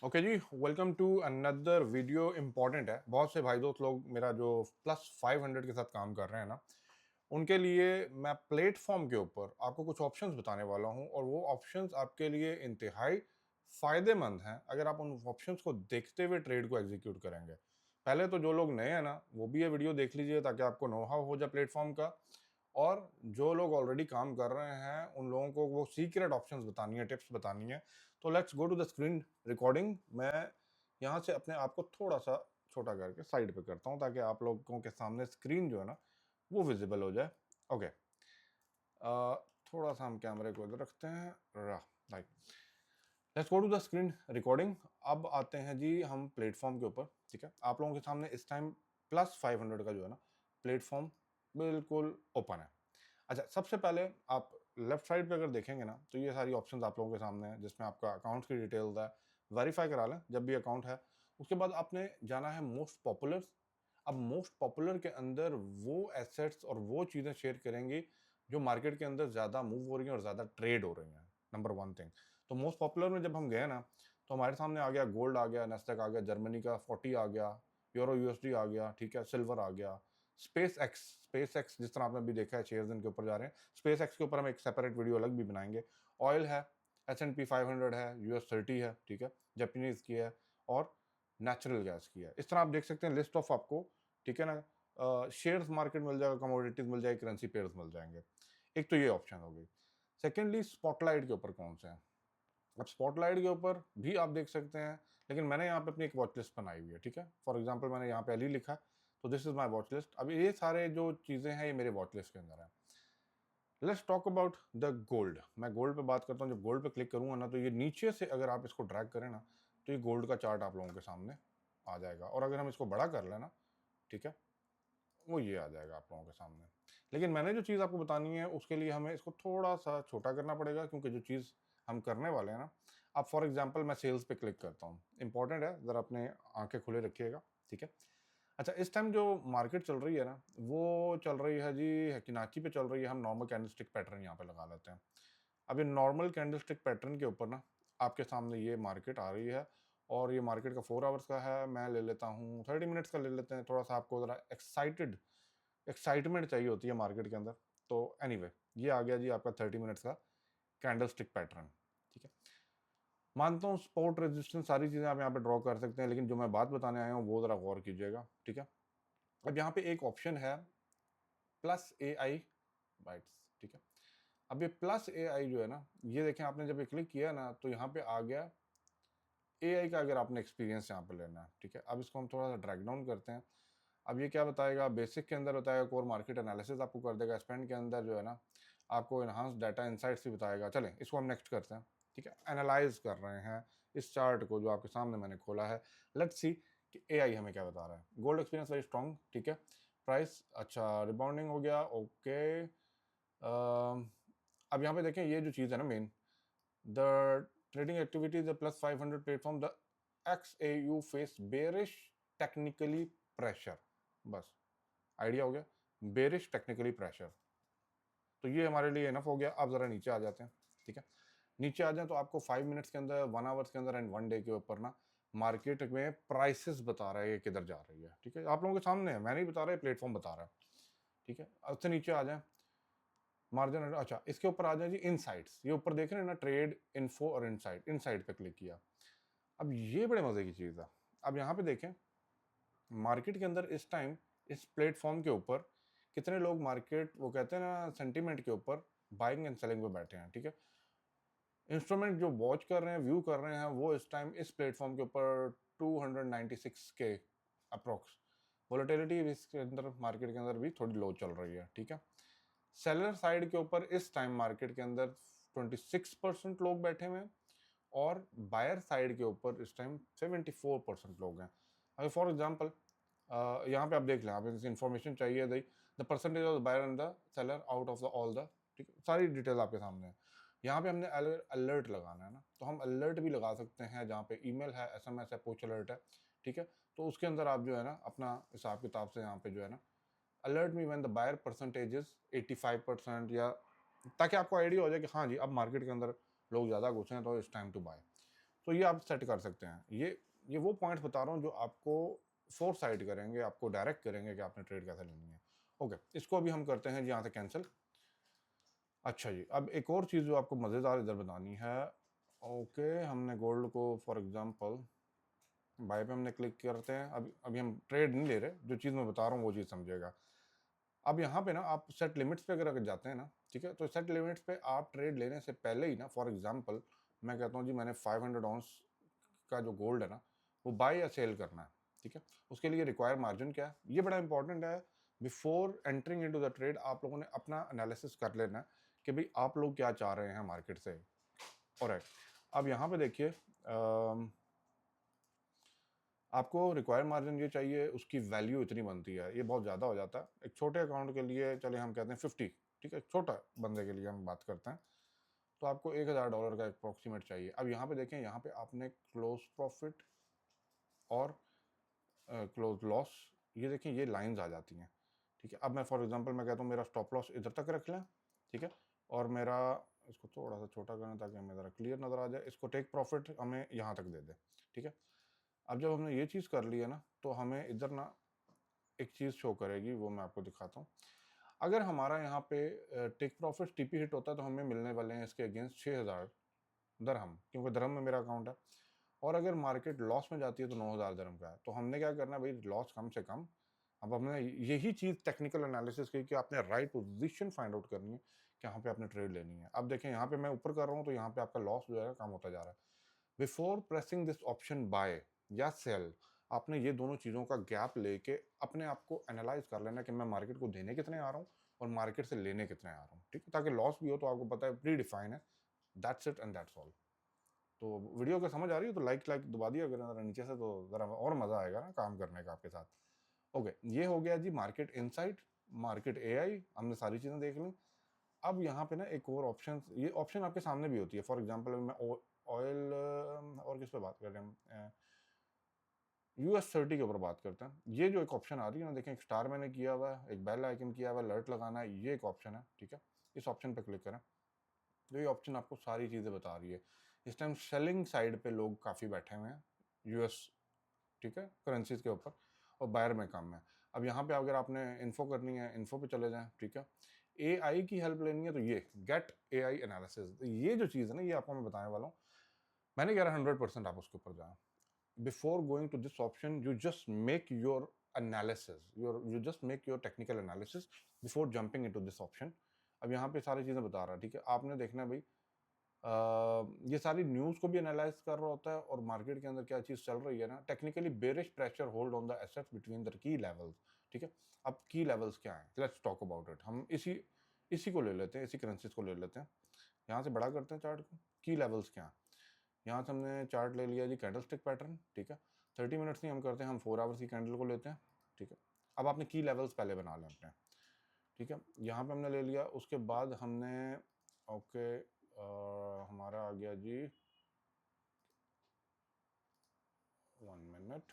Okay जी, welcome to another video. Important है, बहुत से भाई दोस्त लोग मेरा जो +500 के साथ काम कर रहे हैं ना, उनके लिए मैं प्लेटफॉर्म के ऊपर आपको कुछ ऑप्शंस बताने वाला हूं और वो ऑप्शंस आपके लिए इंतहाई फ़ायदेमंद हैं अगर आप उन ऑप्शंस को देखते हुए ट्रेड को एग्जीक्यूट करेंगे। पहले तो जो लोग नए हैं ना, वो भी ये वीडियो देख लीजिए ताकि आपको नो हाउ हो जाए प्लेटफॉर्म का। और जो लोग ऑलरेडी काम कर रहे हैं उन लोगों को वो सीक्रेट ऑप्शंस बतानी है, टिप्स बतानी है। तो let's go to the screen recording. मैं यहाँ से अपने आप को थोड़ा सा छोटा करके साइड पे करता हूँ ताकि आप लोगों के सामने स्क्रीन जो है ना वो विजिबल हो जाए। ओके, थोड़ा सा हम कैमरे को इधर रखते हैं। Right, let's go to the screen recording. अब आते हैं जी हम प्लेटफॉर्म के ऊपर। ठीक है, आप लोगों के सामने इस टाइम +500 का जो है ना प्लेटफॉर्म बिल्कुल ओपन है। अच्छा, सबसे पहले आप लेफ्ट साइड पे अगर देखेंगे ना तो ये सारी ऑप्शंस आप लोगों के सामने है, जिसमें आपका अकाउंट की डिटेल्स है। वेरीफाई करा लें जब भी अकाउंट है। उसके बाद आपने जाना है मोस्ट पॉपुलर। अब मोस्ट पॉपुलर के अंदर वो एसेट्स और वो चीज़ें शेयर करेंगी जो मार्केट के अंदर ज़्यादा मूव हो रही हैं और ज़्यादा ट्रेड हो रही हैं। नंबर वन थिंग, तो मोस्ट पॉपुलर में जब हम गए ना तो हमारे सामने आ गया गोल्ड, आ गया नेस्डैक, आ गया जर्मनी का 40, आ गया यूरो यूएसडी, आ गया ठीक है, सिल्वर आ गया, स्पेस एक्स जिस तरह आपने अभी देखा है शेयर्स इनके ऊपर जा रहे हैं। स्पेस एक्स के ऊपर हम एक सेपरेट वीडियो अलग भी बनाएंगे। ऑयल है, S&P 500 है, US 30 है, ठीक है, जापानीज की है, और नेचुरल गैस की है। इस तरह आप देख सकते हैं लिस्ट ऑफ आपको, ठीक है ना, शेयर्स मार्केट मिल जाएगा, कमोडिटीज मिल जाएगी, करेंसी पेयर्स मिल जाएंगे। एक तो ये ऑप्शन हो गई। सेकेंडली स्पॉटलाइट के ऊपर कौन से हैं। अब स्पॉटलाइट के ऊपर भी आप देख सकते हैं, लेकिन मैंने यहाँ पे अपनी एक वॉच लिस्ट बनाई हुई है। ठीक है, फॉर एग्जांपल मैंने यहाँ पे अली लिखा, तो this is my watch list. अब ये सारे जो चीज़ें हैं ये मेरे वॉच लिस्ट के अंदर है। Let's talk about the gold. मैं गोल्ड पे बात करता हूँ। जब गोल्ड पे क्लिक करूंगा ना तो ये नीचे से अगर आप इसको ड्रैग करें ना तो ये गोल्ड का चार्ट आप लोगों के सामने आ जाएगा। और अगर हम इसको बड़ा कर लेना, ठीक है, वो ये आ जाएगा आप लोगों के सामने। लेकिन मैंने जो चीज़ आपको बतानी है उसके लिए हमें इसको थोड़ा सा छोटा करना पड़ेगा, क्योंकि जो चीज़ हम करने वाले हैं ना, अब फॉर एग्जांपल मैं सेल्स पे क्लिक करता हूँ। इंपॉर्टेंट है, ज़रा अपने आंखें खुले रखिएगा। ठीक है, अच्छा, इस टाइम जो मार्केट चल रही है ना वो चल रही है जी किनाची पे चल रही है। हम नॉर्मल कैंडलस्टिक पैटर्न यहाँ पे लगा लेते हैं। अब ये नॉर्मल कैंडलस्टिक पैटर्न के ऊपर ना आपके सामने ये मार्केट आ रही है, और ये मार्केट का 4 आवर्स का है। मैं ले लेता हूँ 30 मिनट्स का ले लेते हैं, थोड़ा सा आपको ज़रा एक्साइटमेंट चाहिए होती है मार्केट के अंदर। तो एनीवे ये आ गया जी आपका 30 मिनट्स का कैंडलस्टिक पैटर्न। ठीक है, मानता हूँ सपोर्ट रेजिस्टेंस सारी चीज़ें आप यहाँ पे ड्रॉ कर सकते हैं, लेकिन जो मैं बात बताने आया हूँ वो ज़रा गौर कीजिएगा। ठीक है, अब यहाँ पे एक ऑप्शन है +AI बाइट्स। ठीक है, अब ये +AI जो है ना, ये देखें आपने जब ये क्लिक किया ना तो यहाँ पे आ गया AI का, अगर आपने एक्सपीरियंस यहाँ पे लेना है। ठीक है, अब इसको हम थोड़ा सा ड्रैग डाउन करते हैं। अब ये क्या बताएगा, बेसिक के अंदर बताएगा कोर मार्केट एनालिसिस आपको कर देगा। स्पेंड के अंदर जो है ना आपको इनहांस डाटा इंसाइट्स भी बताएगा। चलें इसको हम नेक्स्ट करते हैं। ठीक है, एनालाइज कर रहे हैं इस चार्ट को जो आपके सामने मैंने खोला है। लेट्स सी कि AI हमें क्या बता रहा है। गोल्ड एक्सपीरियंस वेरी स्ट्रॉन्ग, ठीक है, प्राइस अच्छा रिबाउंडिंग हो गया, ओके। अब यहाँ पे देखें ये जो चीज़ है ना main, the trading activity the +500 platform, the XAU face bearish technically pressure. बस आइडिया हो गया, बेरिश टेक्निकली प्रेशर। तो ये हमारे लिए इनफ हो गया। अब जरा नीचे आ जाते हैं। ठीक है, नीचे आ जाए तो आपको 5 मिनट्स के अंदर, 1 आवर्स के अंदर एंड 1 डे के ऊपर ना मार्केट में प्राइसेस बता रहा है ये किधर जा रही है। ठीक है, आप लोगों के सामने है, मैं नहीं बता रहा, प्लेटफॉर्म बता रहा है। ठीक है, अब से नीचे आ जाए, मार्जिन, अच्छा इसके ऊपर आ जाए जी इनसाइट्स। ये ऊपर देख रहे हैं ना, ट्रेड इन्फो और इनसाइट, इनसाइट पे क्लिक किया। अब ये बड़े मजे की चीज़ है। अब यहाँ पे देखें मार्केट के अंदर इस टाइम इस प्लेटफॉर्म के ऊपर कितने लोग मार्केट, वो कहते हैं ना सेंटीमेंट के ऊपर बाइंग एंड सेलिंग पे बैठे हैं। ठीक है, इंस्ट्रूमेंट जो वॉच कर रहे हैं, व्यू कर रहे हैं, वो इस टाइम इस प्लेटफॉर्म के ऊपर 296 के अप्रोक्स। वोलेटिलिटी इसके अंदर मार्केट के अंदर भी थोड़ी लो चल रही है। ठीक है, सेलर साइड के ऊपर इस टाइम मार्केट के अंदर 26% लोग बैठे हुए हैं, और बायर साइड के ऊपर इस टाइम 74% लोग हैं। अगर फॉर एग्जांपल यहाँ पे आप देख लें, आप इन्फॉर्मेशन चाहिए the percentage of the buyer and the seller out of the all the, ठीक है, सारी डिटेल आपके सामने है। यहाँ पे हमने अलर्ट लगाना है ना, तो हम अलर्ट भी लगा सकते हैं, जहाँ पे ईमेल है, SMS है, पुश अलर्ट है। ठीक है, तो उसके अंदर आप जो है ना अपना हिसाब किताब से यहाँ पे जो है ना alert me when the buyer percentage is 85%, या ताकि आपको आइडिया हो जाए कि हाँ जी अब मार्केट के अंदर लोग ज़्यादा घुसे हैं तो इट्स टाइम टू बाय। तो ये आप सेट कर सकते हैं। ये वो पॉइंट्स बता रहा हूँ जो आपको फोर्स साइड करेंगे, आपको डायरेक्ट करेंगे कि आपने ट्रेड कैसे लेनी है। ओके, इसको अभी हम करते हैं जी यहाँ से कैंसिल। अच्छा जी, अब एक और चीज़ जो आपको मज़ेदार इधर बतानी है। ओके, हमने गोल्ड को फॉर एग्जांपल बाय पे हमने क्लिक करते हैं। अभी हम ट्रेड नहीं ले रहे, जो चीज़ मैं बता रहा हूँ वो चीज़ समझिएगा। अब यहाँ पे ना आप सेट लिमिट्स पे अगर जाते हैं ना, ठीक है, तो सेट लिमिट्स पे आप ट्रेड लेने से पहले ही ना, फॉर एग्जांपल मैं कहता हूँ जी मैंने 500 ऑunce का जो गोल्ड है ना वो बाय या सेल करना है, ठीक है। उसके लिए रिक्वायर मार्जिन क्या है, ये बड़ा इंपॉर्टेंट है। Before entering into the trade आप लोगों ने अपना एनालिसिस कर लेना है कि भाई आप लोग क्या चाह रहे हैं मार्केट से। ऑलराइट, अब यहाँ पे देखिए आपको रिक्वायर मार्जिन ये चाहिए, उसकी वैल्यू इतनी बनती है, ये बहुत ज़्यादा हो जाता है एक छोटे अकाउंट के लिए। चले हम कहते हैं 50, ठीक है, छोटा बंदे के लिए हम बात करते हैं, तो आपको $1000 का अप्रॉक्सीमेट चाहिए। अब यहाँ पे देखें, यहाँ पे आपने क्लोज प्रॉफिट और क्लोज लॉस, ये देखें ये लाइंस आ जाती हैं, ठीक है। अब मैं फॉर एग्जांपल मैं कहता हूँ मेरा स्टॉप लॉस इधर तक रख लें, ठीक है, और मेरा इसको थोड़ा सा छोटा करना ताकि हमें ज़रा क्लियर नज़र आ जाए। इसको टेक प्रॉफिट हमें यहाँ तक दे दे, ठीक है। अब जब हमने ये चीज़ कर ली है ना, तो हमें इधर ना एक चीज़ शो करेगी, वो मैं आपको दिखाता हूँ। अगर हमारा यहाँ पे टेक प्रॉफिट टीपी हिट होता है तो हमें मिलने वाले हैं इसके अगेंस्ट 6000 दरहम, क्योंकि दरहम में मेरा अकाउंट है। और अगर मार्केट लॉस में जाती है तो 9000 दरहम का है। तो हमने क्या करना है भाई, लॉस कम से कम। अब हमने यही चीज़ टेक्निकल एनालिसिस की कि आपने राइट पोजीशन फाइंड आउट करनी है कि यहाँ पे आपने ट्रेड लेनी है। अब देखें यहाँ पे मैं ऊपर कर रहा हूँ तो यहाँ पे आपका लॉस जो है कम होता जा रहा है। Before pressing this option buy या सेल, आपने ये दोनों चीज़ों का गैप लेके अपने आप को एनालाइज कर लेना कि मैं मार्केट को देने कितने आ रहा हूँ और मार्केट से लेने कितने आ रहा हूँ, ठीक है, ताकि लॉस भी हो तो आपको पता है प्री डिफाइन है। That's it and that's all. तो वीडियो को समझ आ रही है तो लाइक दबा दिया अगर ज़रा नीचे से, तो ज़रा और मज़ा आएगा ना काम करने का आपके साथ। ओके, ये हो गया जी मार्केट इनसाइट, मार्केट एआई, हमने सारी चीज़ें देख ली। अब यहाँ पे ना एक और ऑप्शन, ये ऑप्शन आपके सामने भी होती है। फॉर एग्जांपल मैं ऑयल और किस पे बात कर रहे हैं, US30 के ऊपर बात करते हैं। ये जो एक ऑप्शन आ रही है ना, देखें एक स्टार मैंने किया हुआ है, एक बेल आइकन किया हुआ है, अलर्ट लगाना है, ये एक ऑप्शन है, ठीक है। इस ऑप्शन पे क्लिक करें तो ये ऑप्शन आपको सारी चीज़ें बता रही है। इस टाइम सेलिंग साइड पे लोग काफ़ी बैठे हुए हैं US, ठीक है, करेंसीज के ऊपर, और बायर में कम है। अब यहाँ पे अगर आपने इन्फो करनी है, इन्फो पे चले जाएं, ठीक है। AI की हेल्प लेनी है तो ये गेट AI एनालिसिस, ये जो चीज़ है ना ये आपको मैं बताने वाला हूँ। मैंने कह रहा 100% आप उसके ऊपर जाएं। Before going to this option, you just make your analysis, you just make your technical analysis before jumping into this option. अब यहाँ पे सारी चीज़ें बता रहा है, ठीक है। आपने देखना है भाई, ये सारी न्यूज़ को भी एनालाइज कर रहा होता है और मार्केट के अंदर क्या चीज़ चल रही है ना। Technically bearish pressure hold on the assets between the key levels, ठीक है। अब की लेवल्स क्या हैं, लेट्स टॉक अबाउट इट। हम इसी को ले लेते हैं, इसी करेंसीज को ले लेते हैं। यहाँ से बड़ा करते हैं चार्ट को, की लेवल्स क्या हैं। यहाँ से हमने चार्ट ले लिया जी कैंडल स्टिक पैटर्न, ठीक है। 30 मिनट्स नहीं हम करते हैं, हम 4 आवर्स की कैंडल को लेते हैं, ठीक है। अब आपने की लेवल्स पहले बना लें अपने, ठीक है। यहाँ पे हमने ले लिया, उसके बाद हमने ओके हमारा आ गया जी 1 मिनट,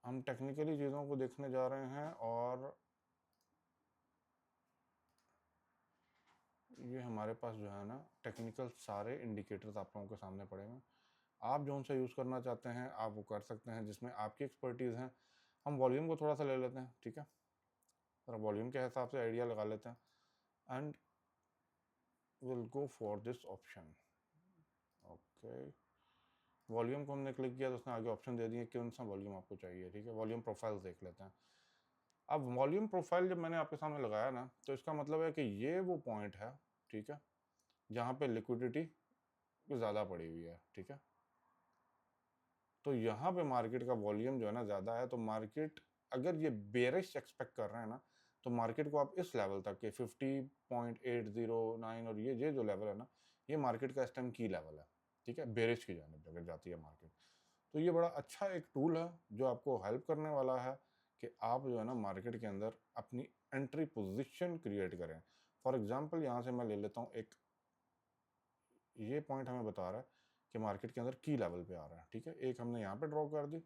हम टेक्निकली चीज़ों को देखने जा रहे हैं और ये हमारे पास जो है ना टेक्निकल सारे इंडिकेटर्स आप लोगों के सामने पड़े हैं। आप जो उनसे यूज़ करना चाहते हैं आप वो कर सकते हैं, जिसमें आपकी एक्सपर्टीज़ है। हम वॉल्यूम को थोड़ा सा ले लेते हैं, ठीक है, और वॉल्यूम के हिसाब से आइडिया लगा लेते हैं and will go for this option. Okay, volume को हमने क्लिक किया तो उसने आगे ऑप्शन दे दिए कौन सा वॉल्यूम आपको चाहिए, ठीक है। वॉल्यूम प्रोफाइल देख लेते हैं। अब वॉल्यूम प्रोफाइल जब मैंने आपके सामने लगाया ना, तो इसका मतलब है कि ये वो पॉइंट है, ठीक है, जहाँ पे लिक्विडिटी ज़्यादा पड़ी हुई है, ठीक है। तो यहाँ पे मार्केट का वॉल्यूम जो है ना ज़्यादा है, तो मार्केट अगर ये बेरिश एक्सपेक्ट कर रहे हैं ना, तो मार्केट को आप इस लेवल तक के 50.809 और ये जो लेवल है ना, ये मार्केट का इस टाइम की लेवल है, ठीक है, बेरिश की जानिब अगर जाती है मार्केट। तो ये बड़ा अच्छा एक टूल है जो आपको हेल्प करने वाला है कि आप जो है ना मार्केट के अंदर अपनी एंट्री पोजीशन क्रिएट करें। फॉर एग्जांपल यहाँ से मैं ले लेता हूँ एक, ये पॉइंट हमें बता रहा है कि मार्केट के अंदर की लेवल पे आ रहा है, ठीक है। एक हमने यहाँ पे ड्रॉ कर दी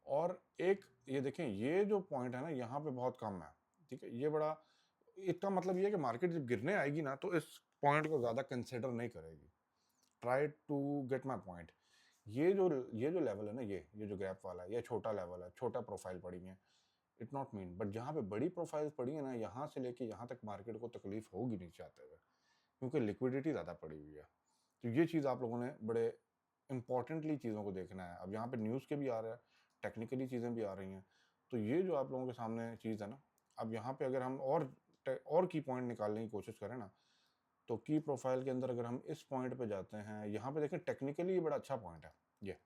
और एक ये देखें ये जो पॉइंट है ना यहाँ पे बहुत कम है, ठीक है। ये बड़ा, इसका मतलब ये है कि मार्केट जब गिरने आएगी ना तो इस पॉइंट को ज़्यादा कंसिडर नहीं करेगी। Try to get my point. ये जो लेवल है ना, ये जो गैप वाला है, ये छोटा लेवल है, छोटा प्रोफाइल पड़ी है, इट नॉट मीन, बट जहाँ पे बड़ी प्रोफाइल पड़ी है ना, यहाँ से लेके यहाँ तक मार्केट को तकलीफ होगी नीचे आते हुए, क्योंकि लिक्विडिटी ज़्यादा पड़ी हुई है। तो ये चीज़ आप लोगों ने बड़े इंपॉर्टेंटली चीज़ों को देखना है। अब यहाँ पे न्यूज़ के भी आ रहा है, टेक्निकली चीज़ें भी आ रही हैं, तो ये जो आप लोगों के सामने चीज़ है ना, अब यहाँ पे अगर हम और की पॉइंट निकालने की कोशिश करें ना, तो की प्रोफाइल के अंदर अगर हम इस पॉइंट पे जाते हैं, यहाँ पे देखें टेक्निकली ये बड़ा अच्छा पॉइंट है ये,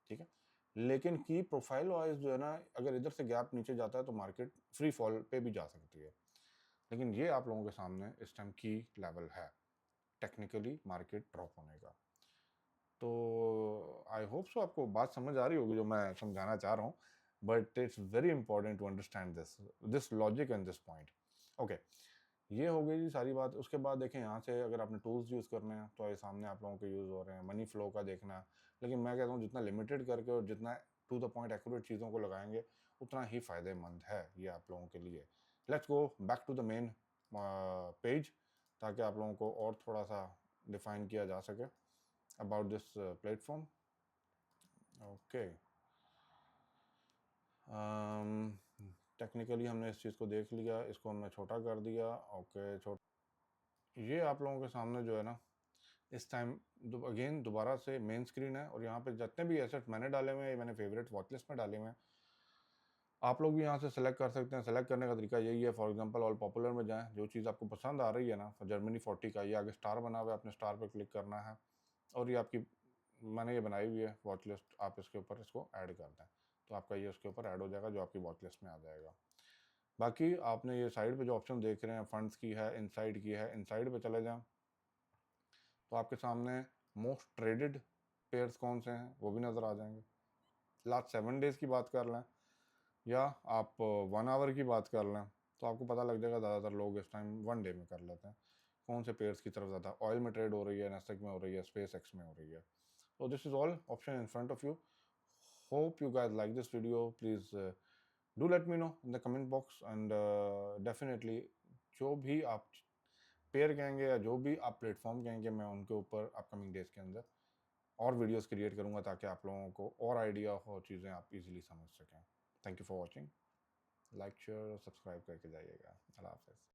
ठीक है, लेकिन की प्रोफाइल वाइज जो है ना, अगर इधर से गैप नीचे जाता है तो मार्केट फ्री फॉल पे भी जा सकती है, लेकिन ये आप लोगों के सामने इस टाइम की लेवल है टेक्निकली मार्केट ड्रॉप होने का। तो आई होप सो आपको बात समझ आ रही होगी जो मैं समझाना चाह रहा हूँ, but it's very important to understand this logic and this point. Okay, ये हो गई जी सारी बात। उसके बाद देखें यहाँ से अगर आपने टूल्स यूज़ करने हैं तो ये सामने आप लोगों के यूज़ हो रहे हैं, मनी फ्लो का देखना है, लेकिन मैं कहता हूँ जितना लिमिटेड करके और जितना टू द पॉइंट एक्यूरेट चीज़ों को लगाएंगे उतना ही फ़ायदेमंद है ये आप लोगों के लिए। Let's go back to the main page, ताकि आप लोगों को और थोड़ा सा डिफाइन किया जा सके about this platform. Okay, technically हमने इस चीज़ को देख लिया, इसको हमने छोटा कर दिया। ओके, ये आप लोगों के सामने जो है ना, इस टाइम अगेन दोबारा से मेन स्क्रीन है, और यहाँ पे जितने भी एसेट मैंने डाले हुए हैं, मैंने फेवरेट वॉच लिस्ट में डाले हुए हैं। आप लोग भी यहाँ से सेलेक्ट कर सकते हैं। सेलेक्ट करने का तरीका यही है, फॉर एग्जांपल ऑल पॉपुलर में जाएं, जो चीज़ आपको पसंद आ रही है ना, जर्मनी 40 का ये आगे स्टार बना हुआ है, अपने स्टार पर क्लिक करना है, और ये आपकी मैंने ये बनाई हुई है वॉच लिस्ट, आप इसके ऊपर इसको ऐड कर दें तो आपका ये उसके ऊपर ऐड हो जाएगा, जो आपकी वॉच लिस्ट में आ जाएगा। बाकी आपने ये साइड पे जो ऑप्शन देख रहे हैं, फंड्स की है, इनसाइड की है, इनसाइड पे चले जाएं तो आपके सामने मोस्ट ट्रेडेड पेयर्स कौन से हैं वो भी नज़र आ जाएंगे। लास्ट 7 डेज़ की बात कर लें या आप 1 आवर की बात कर लें तो आपको पता लग जाएगा ज़्यादातर लोग इस टाइम 1 डे में कर लेते हैं, कौन से पेयर्स की तरफ ज़्यादा ऑयल में ट्रेड हो रही है, नेस्टेक में हो रही है, स्पेस एक्स में हो रही है। तो this is all option in front of you. Hope you guys like this video. Please do let me know in the comment box, and definitely जो भी आप पेयर कहेंगे या जो भी आप प्लेटफॉर्म कहेंगे, मैं उनके ऊपर अपकमिंग डेज के अंदर और वीडियोस क्रिएट करूंगा, ताकि आप लोगों को और आइडिया हो, चीज़ें आप इजीली समझ सकें। Thank you for watching. Like share और सब्सक्राइब करके जाइएगा। अल्लाह हाफ़िज़।